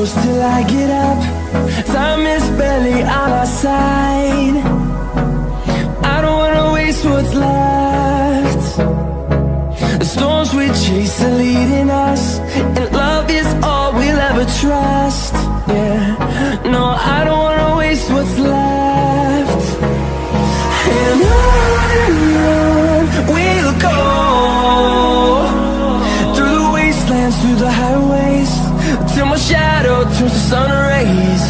close till I get up. Time is barely on our side. I don't wanna waste what's left. The storms we chase are leading us, and love is all we'll ever trust. Yeah, no, I don't wanna waste what's left. And on we'll go, through the wastelands, through the highways, till my shadow turns to sun rays.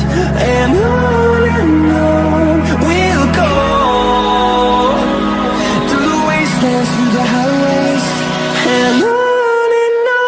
And on we'll go, through the wastelands, through the highways, and on we'll go.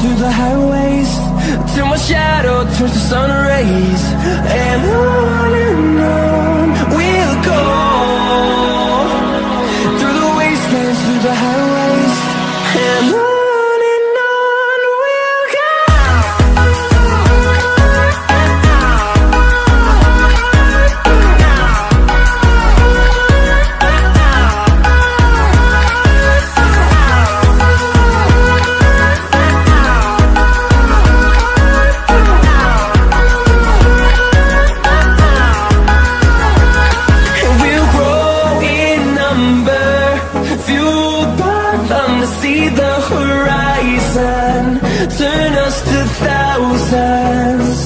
Through the highways, till my shadow turns to sun rays. And on we'll go, through the wastelands, through the highways, and on we'll go. See the horizon, turn us to thousands.